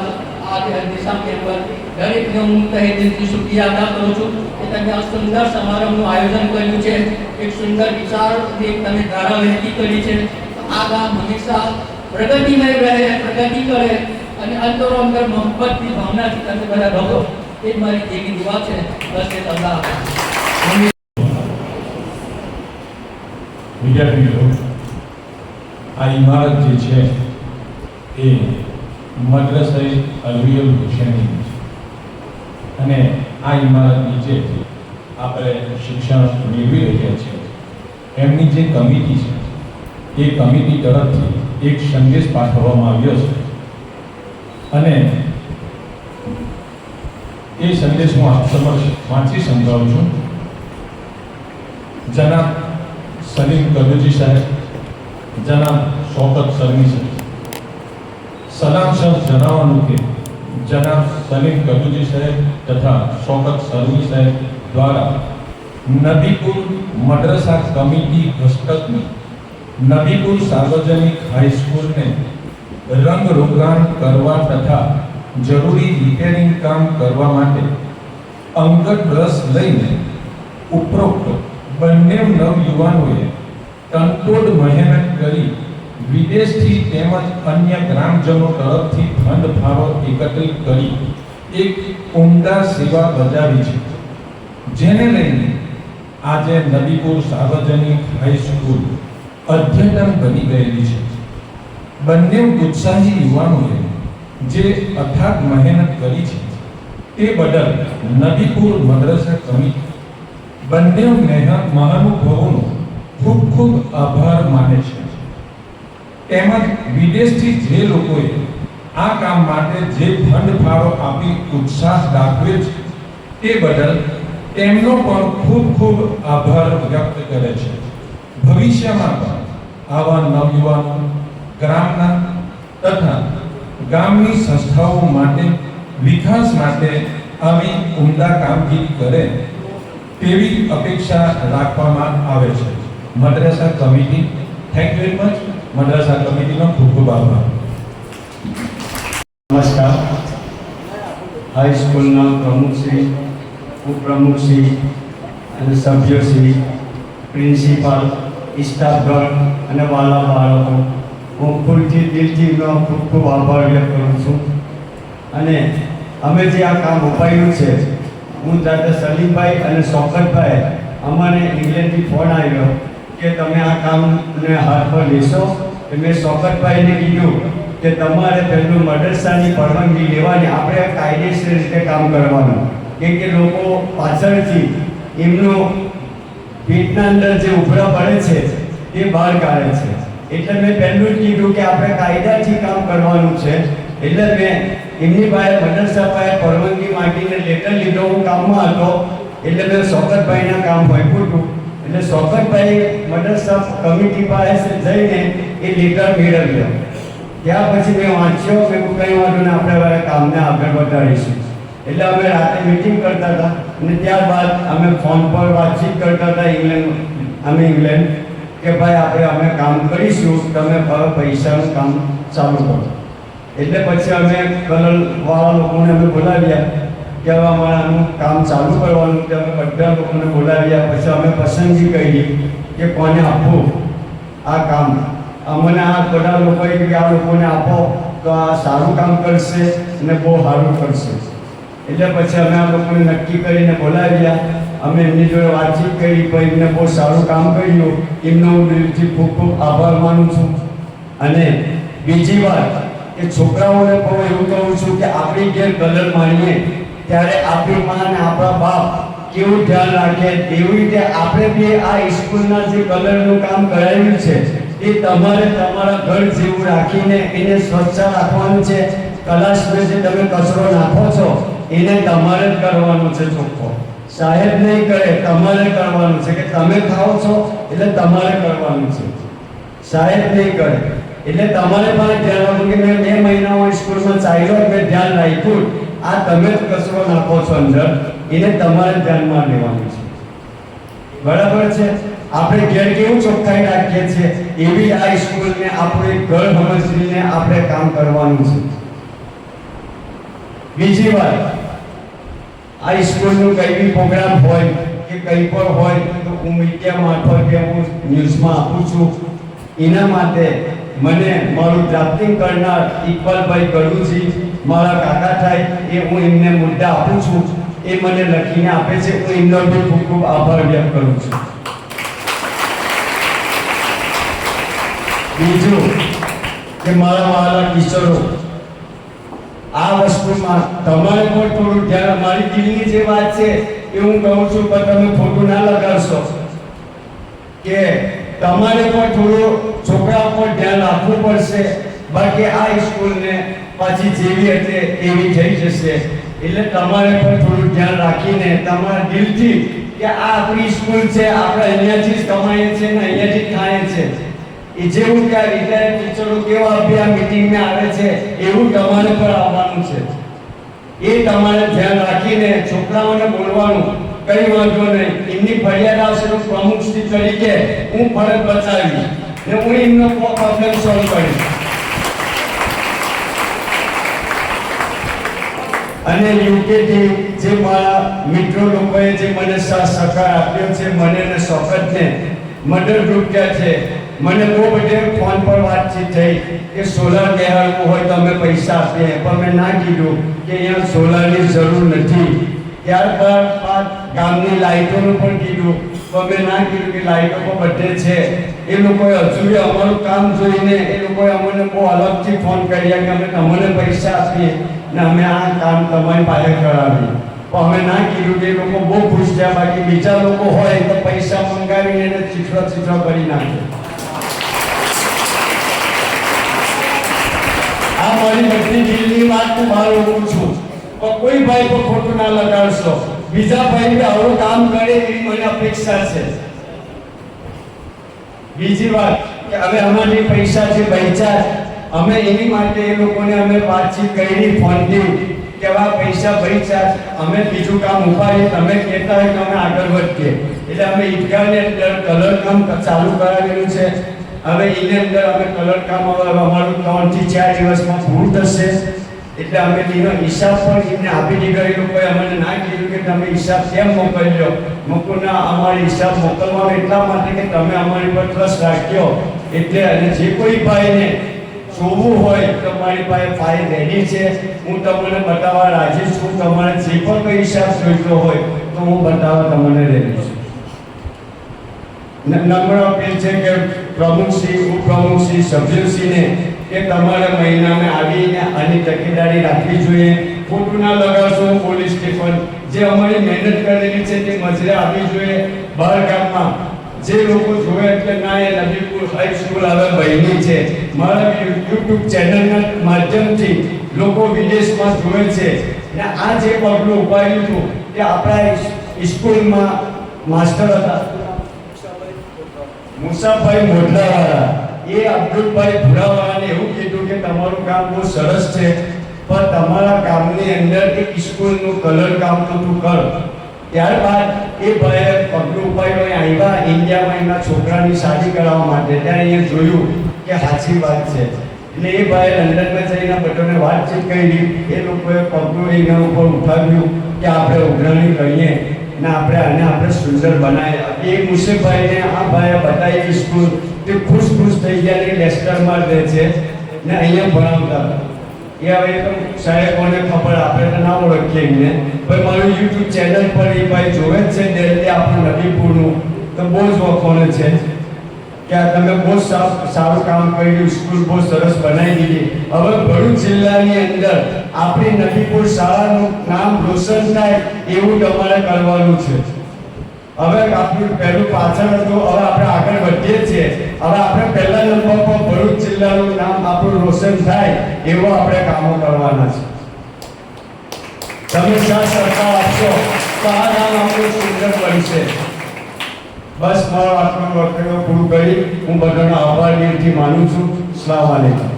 આ નિશાન મેમ્બર, દરેકને હું તહે દિલથી શુક્રિયા અદા કરું છું કે તમે આ સુંદર સમારંભનું આયોજન કર્યું છે. એક સુંદર વિચાર, એક તમે ધારા વહેતી કરી છે. આ ગામ હંમેશા પ્રગતિમય રહે, પ્રગતિ કરે અને અંદરો અંદર મોહબ્બતની ભાવનાથી તમે બધા રહો, એ જ મારી એવી દુઆ છે. બસ એ અલ્લાહ હાફિઝ. વિદ્યાર્થીઓ, આ ઇમારત જે છે એ મદ્રસાએ અલવિયલ હુસૈની છે અને આ ઇમારત નીચે આપણે શિક્ષણ મેળવી રહ્યા છીએ. એમની જે કમિટી છે એ કમિટી તરફથી એક સંદેશ પાઠવવામાં આવ્યો છે અને એ સંદેશ હું આપ સમક્ષ વાંચી સમજાવું છું. જનાબ સલીમ કદુજી સાહેબ, જનાબ શૌકત સરમી સાહેબ, સલામ સર જણાવવાનું કે જનાબ સલીમ કદુજી સાહેબ તથા શૌકત સરમી સાહેબ દ્વારા નબીપુર મદ્રસા કમિટી હસ્તકની નબીપુર સાર્વજનિક હાઈસ્કૂલને રંગરોગાન કરવા તથા જરૂરી રિપેરિંગ કામ કરવા માટે અંગત રસ લઈને ઉપરોક્ત બંને નવયુવાનોએ તનતોડ મહેનત કરી વિદેશથી તેમજ અન્ય ગ્રામજનો તરફથી ફંડ ફાળો એકત્રિત કરી એક ઉમદા સેવા બજાવી છે, જેને લઈને આજે નબીપુર સાર્વજનિક હાઈસ્કૂલ અદ્યતન બની ગયેલી છે. બંને ઉત્સાહી યુવાનોએ જે અથાગ મહેનત કરી છે તે બદલ નબીપુર મદ્રસા કમિટી બંને મહાનુભાવોનો ખૂબ ખૂબ આભાર માને છે. તેમજ વિદેશથી જે લોકોએ આ કામ માટે જે ફંડ ફાળો આપી ઉત્સાહ દાખવે છે તે બદલ તેમનો પણ ખૂબ ખૂબ આભાર વ્યક્ત કરે છે. ભવિષ્યમાં પણ આવા નવયુવાનો ગ્રામના તથા ગામની સંસ્થાઓ માટે વિકાસ માટે આવી ઉમદા કામગીરી કરે તેવી અપેક્ષા રાખવામાં આવે છે. મદ્રસા committee, thank you very much. મદ્રસા કમિટીનો ખૂબ ખૂબ આભાર. નમસ્કાર. હાઈસ્કૂલના પ્રમુખશ્રી, ઉપપ્રમુખશ્રી અને સભ્યોશ્રી, પ્રિન્સિપાલ, સ્ટાફગણ અને વાલા બાળકો, હું ફૂલથી દિલથી ખૂબ ખૂબ આભાર વ્યક્ત કરું છું. અને અમે જે આ કામ અપાયું છે, હું જાતે સલીમભાઈ અને શૌકતભાઈ, અમને ઇંગ્લેન્ડથી ફોન આવ્યો કે તમે આ કામને હાથ પર લેશો. મેં શૌકતભાઈને કીધું કે તમારે પહેલું મદ્રસાની પરવાનગી લેવાની, આપણે કાયદેસર રીતે કામ કરવાનું, કેમ કે લોકો પાછળથી એમનું પેટના અંદર જે ઉભરા પડે છે તે બહાર કાઢે છે. એટલે મેં પહેલું જ કીધું કે આપણે કાયદાથી કામ કરવાનું છે. એટલે મેં એમની પાસે મદ્રસા પાસે પરવાનગી માંગીને લેટર લીધો. હું કામમાં હતો એટલે મેં શૌકતભાઈના કામ હોઈપું હતું. એટલે શૌકતભાઈ મદ્રસા કમિટી પાસે જઈને એ લેટર મેળવ્યો. ત્યાર પછી મેં વાંચ્યો, મેં કંઈ વાંધો ને આપણે કામને આગળ વધારીશું. એટલે અમે રાતે મિટિંગ કરતા હતા અને ત્યારબાદ અમે ફોન પર વાતચીત કરતા હતા ઇંગ્લેન્ડ કે ભાઈ અમે કામ કરીશું, તમે પૈસાનું કામ ચાલુ કરો. એટલે પછી અમે કલરવાળા લોકોને અમે બોલાવ્યા કે હવે અમારાનું કામ ચાલુ કરવાનું છે. અમે બધા લોકોને બોલાવ્યા. પછી અમે પસંદગી કરી કે કોને આપવું આ કામ. અમને આ બધા લોકોએ કે આ લોકોને આપો તો આ સારું કામ કરશે અને બહુ સારું કરશે. એટલે પછી અમે આ લોકોને નક્કી કરીને બોલાવ્યા. અમે એમની જોડે વાતચીત કરી, પછી એમને બહુ સારું કામ કર્યું. એમનો હું દિલથી ખૂબ ખૂબ આભાર માનું છું. અને બીજી વાત કે છોકરાઓને પણ એવું કહું છું કે આપણી ઘેર કલર માણીએ ત્યારે આપણી માં અને આપણા બાપ કેવું ધ્યાન રાખે, તેવી રીતે આપણે બી આ સ્કૂલના જે કલરનું કામ કરાવ્યું છે એ તમારે તમારા ઘર જેવું રાખીને એને સ્વચ્છ રાખવાનું છે. ક્લાસમાં જે તમે કચરો નાખો છો એને તમારે જ કરવાનું છે ચોખ્ખો. સાહેબ નહીં કરે, તમારે કરવાનું છે. કે તમે ખાઓ છો એટલે તમારે કરવાનું છે, સાહેબ નહીં કરે. એટલે તમારે પણ ધ્યાન રાખવું કે મેં 2 મહિનાઓ સ્કૂલમાં ચાલ્યો, મેં ધ્યાન રાખ્યું. આ તમે જ કચરો નાખો છો અંદર, એને તમારે ધ્યાનમાં લેવાનું છે. બરાબર છે? આપણે ઘેર કેવું ચોખ્ખાઈ રાખીએ છીએ એવી આ સ્કૂલને આપણે ઘર સમજીને આપણે કામ કરવાનું છે. બીજી વાત, આ સ્કૂલનું કંઈ બી પ્રોગ્રામ હોય કે કંઈ પણ હોય તો હું મીડિયા મારફતે હું ન્યૂઝમાં આપું છું એના માટે મને મારું ડ્રાફ્ટિંગ કરનાર ઇકબાલભાઈ ગઢુજી મારા કાકા થાય એ હું એમને મુદ્દા આપું છું, એ મને લખીને આપે છે. હું એમનો બી ખૂબ ખૂબ આભાર વ્યક્ત કરું છું. બીજું કે મારા વહાલા કિશોરો, આ વસ્તુમાં તમારે પણ થોડું ધ્યાન, મારી દિલની જે વાત છે એ હું કહું છું, પણ તમે ખોટું ના લગાડશો કે તમારે પણ થોડું છોકરાઓ પર ધ્યાન રાખવું પડશે. બાકી આ સ્કૂલને પાછી જેવી એટલે એવી થઈ જશે. એટલે તમારે પણ થોડું ધ્યાન રાખીને તમારા દિલથી કે આ આપણી સ્કૂલ છે, આપણે અહીંયાથી જ કમાઈએ છીએ ને અહીંયાથી જ ખાઈએ છે. એ જેવું કે રિટાયર્ડ ટીચરો કેવા અભ્યાસ મીટિંગમાં આવે છે એવું તમારે પણ આવવાનું છે. એ તમારે ધ્યાન રાખીને છોકરાઓને બોલવાનું કઈ વાંધો નહીં. એમની ફરિયાદ આવશે તો પ્રમુખશ્રી તરીકે હું ફરજ બચાવીશ ને હું એમનો પ્રોબ્લેમ સોલ્વ કરીશ. અને યુકેથી જે મારા મિત્રો લોકોએ જે મને સાથ સહકાર આપ્યો છે, મને અને શોકતને મદદરૂપ થયા છે. મને બહુ બધે ફોન પર વાતચીત થઈ કે સોલાર બેહાડવું હોય તો અમે પૈસા આપીએ, પણ મેં ના કીધું કે અહીંયા સોલારની જરૂર નથી. ત્યારબાદ ગામની લાઇટોનું પણ કીધું, પણ મેં ના કીધું કે લાઇટો પણ બધે છે. એ લોકોએ હજુ અમારું કામ જોઈને એ લોકોએ અમને બહુ અલગથી ફોન કર્યા કે અમે તમને પૈસા આપીએ ને અમે આ કામ તમારી પાસે કરાવીએ. પણ અમે ના કીધું કે એ લોકો બહુ ખુશ થયા. બાકી બીજા લોકો હોય તો પૈસા મંગાવીને એને ચીથરો કરી નાખે. આ મારી બધી દિલની વાત હું બહાર મૂકું છું, પણ કોઈ ભાઈ પર ખોટું ના લગાડશો. બીજા ભાઈ બી આવું કામ કરે એવી મને અપેક્ષા છે. બીજી વાત કે હવે અમારી પૈસા જે બચ્યા અમે એની માટે એ લોકોને અમે વાતચીત કરી ફોનથી કે આ પૈસા બચ્યા અમે બીજું કામ ઉપાડીએ, તમે કહેતા હોય તો અમે આગળ વધીએ. એટલે અમે ઈદગાહની અંદર કલર કામ ચાલુ કરાવેલું છે. હવે એની અંદર અમે કલર કામ અમારું 3 થી 4 દિવસમાં પૂરું થશે. એટલે અમે એનો હિસાબ પણ એમને આપી દીધો. એ લોકોએ અમને ના કીધું કે તમે હિસાબ કેમ મોકલ્યો. મૂકુના અમારી હિસાબ મોકલવાનો એટલા માટે કે તમે અમારી પર ટ્રસ્ટ રાખ્યો. એટલે અને જે કોઈ ભાઈને જોવું હોય તો મારી પાસે ફાઇલ રેડી છે, હું તમને બતાવવા રાજી છું. તમારે જે પણ કોઈ હિસાબ જોઈતો હોય તો હું બતાવવા તમને રેડી છું. નંબર અપીલ છે કે પ્રમુખશ્રી, ઉપપ્રમુખશ્રી, સભ્યશ્રીને કે તમારે મહિનામાં આવીને આની તકેદારી રાખવી જોઈએ. ખોટું ના લગાડશો. પોલીસ સ્ટેશન જે અમારી મહેનત કરેલી છે તે મજરે આપવી જોઈએ. બહાર ગામમાં જે લોકો જોવે એટલે ના એ નબીપુર હાઈસ્કૂલ હવે બની છે. મારા યુટ્યુબ ચેનલના માધ્યમથી લોકો વિદેશમાં જોવે છે ને આ જે પગલું ઉપાડ્યું હતું કે આપણા સ્કૂલમાં માસ્ટર હતા મુસાભાઈ મોઢલાવાળા, એ અબ્દુલભાઈ ભુરાવાળાને એવું કીધું કે તમારું કામ બહુ સરસ છે, પણ તમારા ગામની અંદર એક સ્કૂલનું કલર કામ તો તું કર. ત્યારબાદ એ ભાઈએ પગલું ઉપાડ્યું. આવ્યા ઇન્ડિયામાં એમના છોકરાની શાદી કરાવવા માટે. ત્યારે અહીંયા જોયું કે સાચી વાત છે. એટલે એ ભાઈએ લંડનમાં જઈને બધાને વાતચીત કરી. એ લોકોએ પગલું એના ઉપર ઉઠાવ્યું કે આપણે ઉઘરાણી કરીએ ને આપણે સુંદર બનાવ્યા. એ મુસેફભાઈને આ ભાઈએ બતાવી સ્કૂલ, તે ખુશ થઈ ગયા ને લેસ્ટરમાં રહે છે ને અહીંયા ભણાવતા હતા. એ હવે તો સાહેબોને ખબર, આપણે તો ના ઓળખીએ એમને, પણ મારું યુટ્યુબ ચેનલ પર એ ભાઈ જોવે જ છે ડેલી આપણું નબીપુરનું. તો બહુ જ વખોણે છે કે આ તમે બહુ સારું કામ કર્યું, સ્કૂલ બહુ સરસ બનાવી દીધી. હવે ભરૂચ જિલ્લાની અંદર આપણી નબીપુર શાળાનું નામ રોશન થાય એવું તમારે કરવાનું છે. હવે આપણું પહેલું પાછળ હતું, હવે આપણે આગળ વધીએ છીએ. હવે આપણે પહેલા નંબર પર ભરૂચ જિલ્લાનું નામ આપણું રોશન થાય એવો આપણે કામો કરવાના છે. તમે સાથ સહકાર આપશો તો આ નામ આપણું સુંદર બનશે. બસ મારો આટલો વક્તવ્ય પૂરું કરી હું બધાનો આભાર દિલથી માનું છું. અસ્સલામુ અલૈકુમ.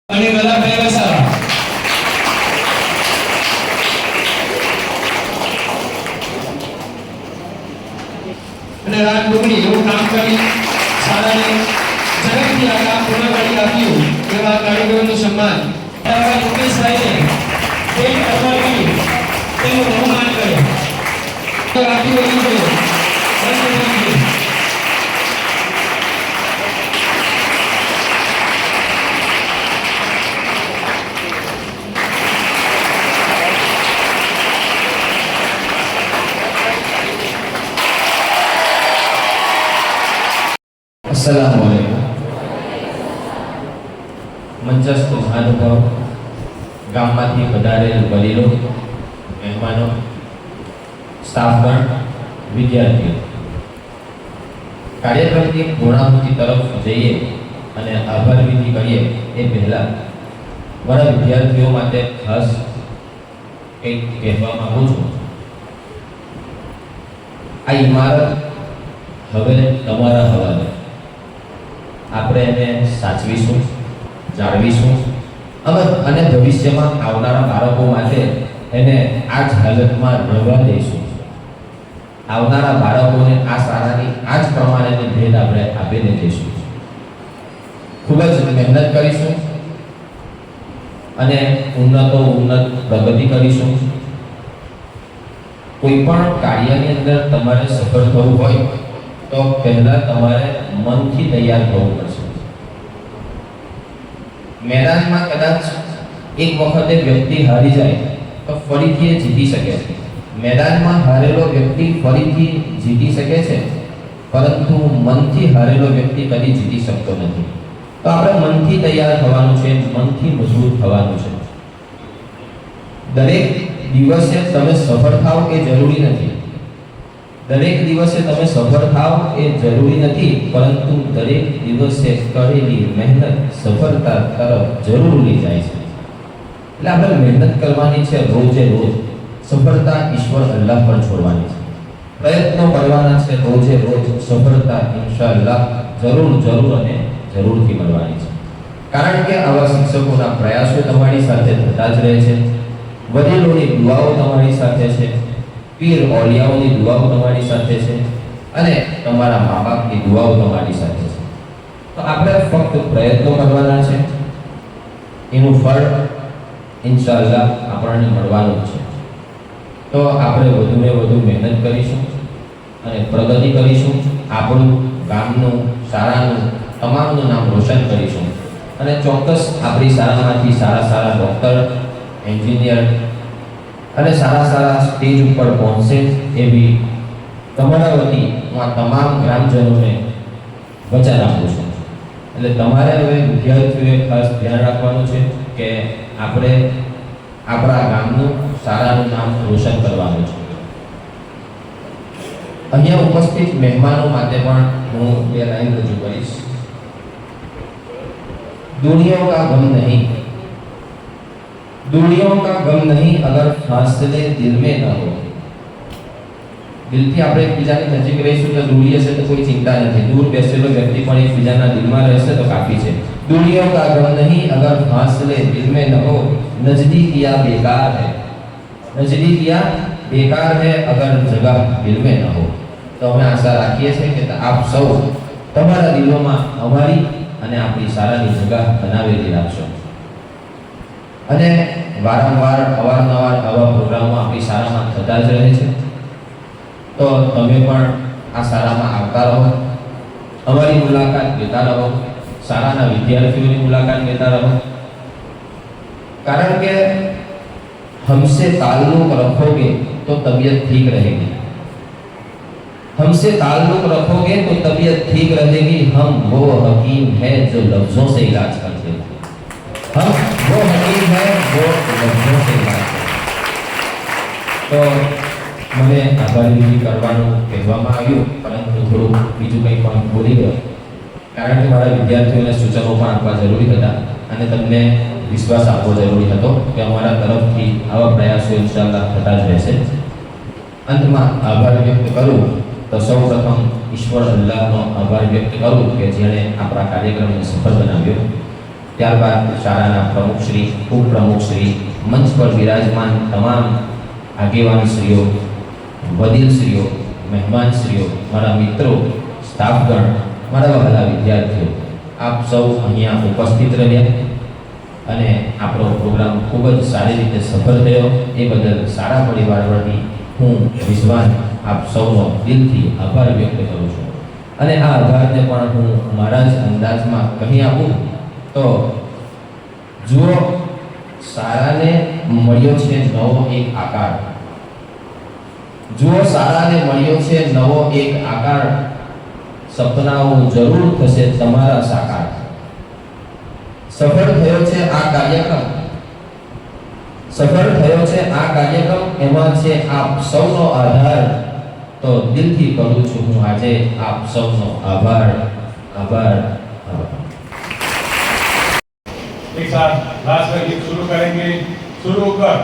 અને ગલાભાઈ વસાવા. અને રાત દુગણી એવું કામ કરી શાળાને ઝડપથી આ કામ પૂર્ણ કરી આપ્યું એવા કારીગરોનું સન્માન એવા મુકેશભાઈને એક અપાવી તેનું બહુમાન કરે તો આપ્યું એવું છે अस्सलामुअलैकुम। मंचस्थ महानुभाव गामમાંથી પધારેલ વડીલો, મહેમાનો, સ્ટાફગણ, વિદ્યાર્થીઓ, કાર્યક્રમની પૂર્ણાહુતિ તરફ જઈએ અને આભાર વિધિ કરીએ એ પહેલા મારા વિદ્યાર્થીઓ માટે ખાસ કંઈક કહેવા માંગુ છું. આ ઇમારત હવે તમારા હવાલે. આપણે એને સાચવીશું, જાળવીશું અને ભવિષ્યમાં આવનારા બાળકો માટે એને આ જ હાલતમાં રહેવા દઈશું. આવનારા બાળકોને આ શાળાની આ જ પ્રમાણેની ભેટ આપણે આપીને જઈશું. ખૂબ જ મહેનત કરીશું અને ઉન્નત પ્રગતિ કરીશું. કોઈ પણ કાર્યની અંદર તમારે સફળ થવું હોય તો પહેલા તમારે મનથી તૈયાર થવું પડશે. મેદાનમાં કદાચ એક વખતે વ્યક્તિ હારી જાય તો ફરીથી એ જીતી શકે છે. મેદાનમાં હારેલો વ્યક્તિ ફરીથી જીતી શકે છે, પરંતુ મનથી હારેલો વ્યક્તિ કદી જીતી શકતો નથી. તો આપણે મનથી તૈયાર થવાનું છે, મનથી મજબૂત થવાનું છે. દરેક દિવસે તમે સફળ થાવ એ જરૂરી નથી. દરેક દિવસે તમે સફળ થાવ એ જરૂરી નથી, પરંતુ દરેક દિવસે કરેલી મહેનત સફળતા તરફ જરૂર લઈ જાય છે. એટલે આપણે મહેનત કરવાની છે રોજે રોજ. સફળતા ઈશ્વર અલ્લાહ પર છોડવાની છે. પ્રયત્નો કરવાના છે રોજે રોજ. સફળતા ઇન્શાઅલ્લાહ જરૂર અને જરૂરથી મળવાની છે. કારણ કે આવા શિક્ષકોના પ્રયાસો તમારી સાથે થતા જ રહે છે. વડીલોની દુઆઓ તમારી સાથે છે. પીર ઓલિયાઓની દુઆઓ તમારી સાથે છે અને તમારા મા બાપની દુઆઓ તમારી સાથે છે. તો આપણે ફક્ત પ્રયત્નો કરવાના છે. એનું ફળ ઇન્શાઅલ્લાહ આપણને મળવાનું જ છે. તો આપણે વધુને વધુ મહેનત કરીશું અને પ્રગતિ કરીશું. આપણું ગામનું, શાળાનું, તમામનું નામ રોશન કરીશું અને ચોક્કસ આપણી શાળામાંથી સારા ડૉક્ટર, એન્જિનિયર અને સારા સ્ટેજ ઉપર પહોંચશે એવી તમારા વતી હું આ તમામ ગ્રામજનોને વચન આપું છું. એટલે તમારે હવે વિદ્યાર્થીઓએ ખાસ ધ્યાન રાખવાનું છે કે આપણે આપણા ગામનું, શાળાનું નામ રોશન કરવાનું છે. અહીંયા ઉપસ્થિત મહેમાનો માટે પણ હું બે લાઈન રજૂ કરીશ. दुनिया का गम नहीं, दुनिया का गम नहीं अगर फासले दिल में न हो. દિલથી આપણે એકબીજાની નજીક રહીશું તો દૂર હશે તો કોઈ ચિંતા નથી. દૂર બેસેલો વ્યક્તિ પણ એકબીજાના દિલમાં રહેશે તો કાફી છે. दुनिया का गम नहीं अगर फासले दिल में न हो. नजदीकियां बेकार है, नजदीकियां बेकार है अगर जगह दिल में न हो. તો અમે આશા રાખીએ છીએ કે આપ સૌ તમારા દિલોમાં અમારી અને આપણી શાળાની જગા બનાવેલી રાખશો. અને વારંવાર અવારનવાર આવા પ્રોગ્રામો આપણી શાળામાં થતા જ રહે છે. તો તમે પણ આ શાળામાં આવતા રહો, અમારી મુલાકાત લેતા રહો, શાળાના વિદ્યાર્થીઓની મુલાકાત લેતા રહો. કારણ કે हमसे ताल्लुक रखोगे तो तबीयत ठीक रहेगी. हमसे ताल्लुक रखोगे तो तबीयत ठीक रहेगी. हम वो हकीम है जो लफ्जों से इलाज करते हैं. हम वो हकीम है जो लफ्जों से इलाज करते हैं. तो મને આભારી વિધિ કરવાનું કહેવામાં આવ્યું, પરંતુ થોડું બીજું કંઈ પણ બોલી ગયો. કારણ કે મારા વિદ્યાર્થીઓને સૂચનો પણ આપવા જરૂરી હતા અને તમને વિશ્વાસ આપવો જરૂરી હતો કે અમારા તરફથી આવા પ્રયાસો ઇન્શાઅલ્લાહ થતા જ રહેશે. અંતમાં આભાર વ્યક્ત કરું તો સૌપ્રથમ ઈશ્વર અલ્લાહનો આભાર વ્યક્ત કરું કે જેણે આપણા કાર્યક્રમને સફળ બનાવ્યો. ત્યારબાદ શાળાના પ્રમુખશ્રી, ઉપપ્રમુખશ્રી, મંચ પર બિરાજમાન તમામ આગેવાનશ્રીઓ, વડીલશ્રીઓ, મહેમાનશ્રીઓ, મારા મિત્રો, સ્ટાફગણ, મારા વહાલા વિદ્યાર્થીઓ, આપ સૌ અહીંયા ઉપસ્થિત રહ્યા અને આપણો પ્રોગ્રામ ખૂબ જ સારી રીતે સફળ થયો એ બદલ શાળા પરિવાર વતી હું વિશ્વાન આપ સૌનો દિલથી આભાર વ્યક્ત કરું છું. અને આ આભારને પણ હું મારા જ અંદાજમાં કહી આપું તો જુઓ, શાળાને મળ્યો છે નવો એક આકાર. જુઓ, શાળાને મળ્યો છે નવો એક આકાર. સપનાઓ જરૂર થશે તમારા સાકાર. સફળ થયો છે આ કાર્યક્રમ, સફળ થયો છે આ કાર્યક્રમ, એમાં છે આપ સૌનો આધાર. તો દિલથી કરું છું હું આજે આપ સૌનો આભાર, આભાર, આભાર. एक साथ लास्ट का गीत शुरू करेंगे. शुरू कर.